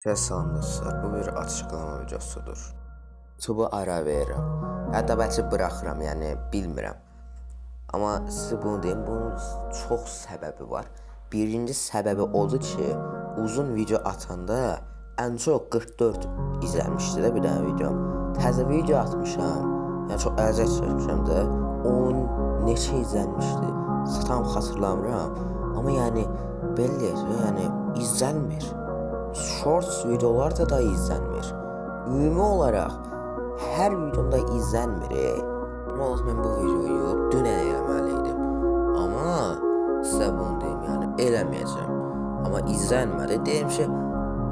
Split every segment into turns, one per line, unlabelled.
Salam dostlar, bu bir açıqlama videosudur. YouTube'u ara verirəm. Hətta bəlkə buraxıram, yəni bilmirəm. Amma sizə bunu deyim, bunun çox səbəbi var. Birinci səbəbi odur ki, uzun video atanda ən çox 44 izlənmişdi də bir dənə videom. Təzə video atmışam. Yəni çox əziyyət çəkmişəm də. 10 neçə izlənmişdi. Tam xatırlamıram. Amma yəni belli, yəni izlənmir. Shorts videolarda da izlənmir. Ümumi olaraq hər videomda izlənmir. Amma mən bu videoyu dünən eləməliydim. Amma sizə bunu deyim, yəni eləməyəcəm. Amma izlənmədi. Deyim ki,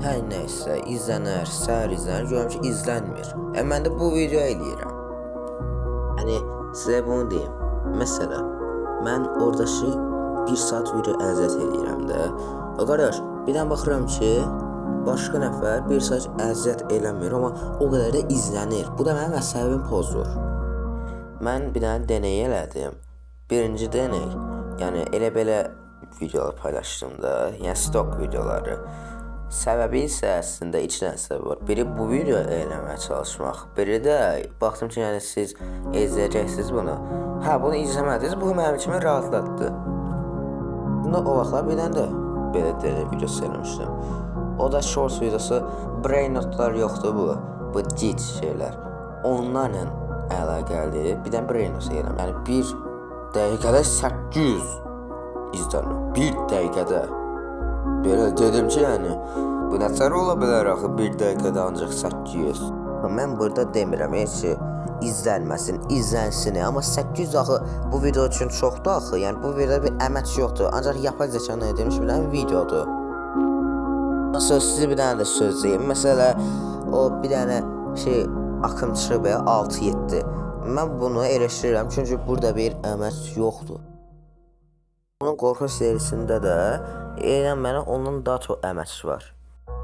hər nəysə izlənər, səhər izlənər, görürəm ki, izlənmir. Mən də bu video eləyirəm. Yəni sizə bunu deyim. Məsələn, mən oradakı 1 saat video əziyyət eləyirəm də. Qardaş, birdən baxıram ki, başqa nəfər 1 saat əziyyət eləmir, amma o qədər də izlənir. Bu da mənim əsəbimi pozur. Mən bir dənə deney elədim. Birinci deney, yəni elə-belə videolar paylaşdım da, yəni stok videoları. Səbəbi isə əslində 2 dənə səbəb var. Biri bu video eləməyə çalışmaq. Biri də baxdım ki, yəni siz izləyəcəksiniz bunu. Hə, bunu izləmədiniz, bu mənim kimi rahatlatdı. Bunda o vaxtlar bir dənə də belə deney videosu eləmişdim. O da shorts videosu, brain notlar yoxdur bu git şeylər. Onlarla əlaqəli bir dənə brain not edirəm. Yəni 1 dəqiqədə 800 izlənir. 1 dəqiqədə. Belə dedim ki, yəni bu nətər ola bilər axı 1 dəqiqədə ancaq 800. Mən burada demirəm heç ki, izlənməsin, izlənsin. Amma 800 axı bu video üçün çoxdur axı. Yəni bu videoda bir əmək yoxdur. Ancaq yapay zəkanın edilmiş bir dənə videodur. Sizə bir dənə də söz deyim. Məsələn, o bir dənə şey akım çıxıb 6-7. Mən bunu eleşdirirəm çünki burada bir əmək yoxdur. Onun qorxu serisində də elə mənə ondan daha çox əmək var.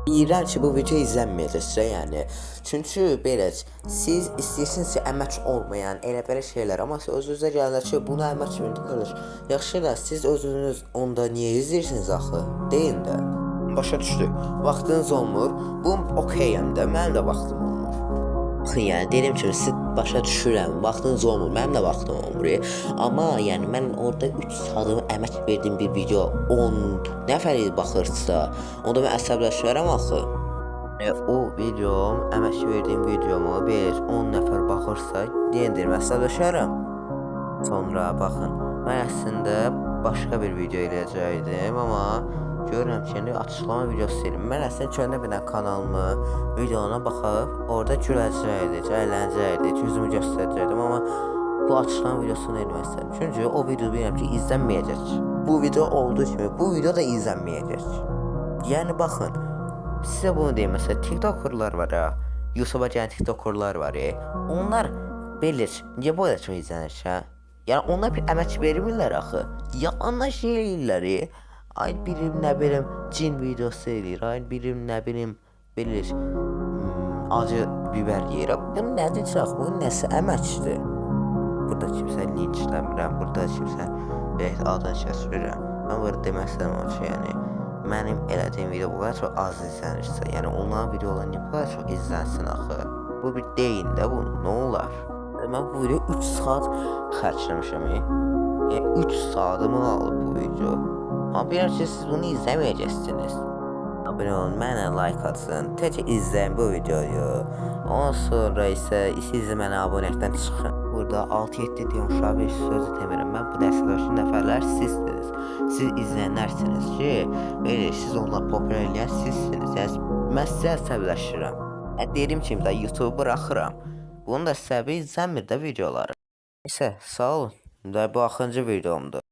Deyirəm ki, bu video izlənməyəcəksə, yəni. Çünki belə, siz istəyirsiniz ki, əmək olmayan elə-belə şeylər, amma özünüzə gəlirlər ki, bunu əmək kimi qalır. Yaxşı da, siz özünüz onda niyə izləyirsiniz axı? Deyin də. Başa düşdü. Vaxtınız olmur. Bu okeyəm də, mənim də vaxtım olmur. Baxın, yəni dedim ki, siz başa düşürəm, vaxtınız olmur, mənim də vaxtım olmur. Amma yəni mən orada 3 saatımı əmək verdiyim bir video 10 nəfər baxırsa, onda mən əsəbləşərəm axı. O videom, əmək verdiyim videomu 5-10 nəfər baxırsa, deyəndir, mən əsəbləşərəm. Sonra baxın, mən əslində başqa bir video eləyəcəkdim, amma görürəm ki, indi açıqlama videosu deyiləm. Mən əslində köhnə bir kanalımı, videona baxıb, orada güləcəkdik, əylənəcəkdik, yüzümü göstərəcəkdim. Amma bu açıqlama videosunu eləmək istədim. Çünki o video bilirəm ki, izlənməyəcək. Bu video olduğu kimi, bu video da izlənməyəcək. Yəni, baxın, sizə bunu deyim, məsələn, tiktokerlar var ya, YouTube'a gələn tiktokerlar var ya, onlar bilir, niyə bu qədər çox izlənir ki, hə? Yəni, onlar bir əmək vermirlər axı. Yalanla şey eləyirlər ya. Ay birim nə bilim cin videosu eləyir, ay birim nə bilim bilir acı biber yeyir. Bu nədir ki, bu nəsə əməkdir. Burada kimsə linçləmirəm, burada kimsə adını kəsmirəm. Mən burada demək istəyirəm ki, yəni mənim elədiyim video bu qədər çox az izlənirsə, yəni onların videoları niyə bu qədər çox izlənsin axı? Bu bir deyin də bunu, nə olar? Mən bu video 3 saat xərcləmişəm. Yəni 3 saatımı alıb bu video. Amma bilirəm ki, siz bunu izləməyəcəksiniz. Abunə olun, mənə like atsın, təcə izləyin bu videoyu. Ondan sonra isə siz mənə abunəlikdən çıxın. Burada 6-7 deyəm, uşağı bir sözü demirəm. Mən bu dəstədəki nəfərlər sizsiniz. Siz izləyənlərsiniz ki, siz onları populyar eləyən sizsiniz. Yəni, mən sizə əsəbləşirəm. Deyim ki, YouTube buraxıram. Bunun da səbəbi izlənmir də videoları. Neysə, sağ olun. Bu axıncı videomdur.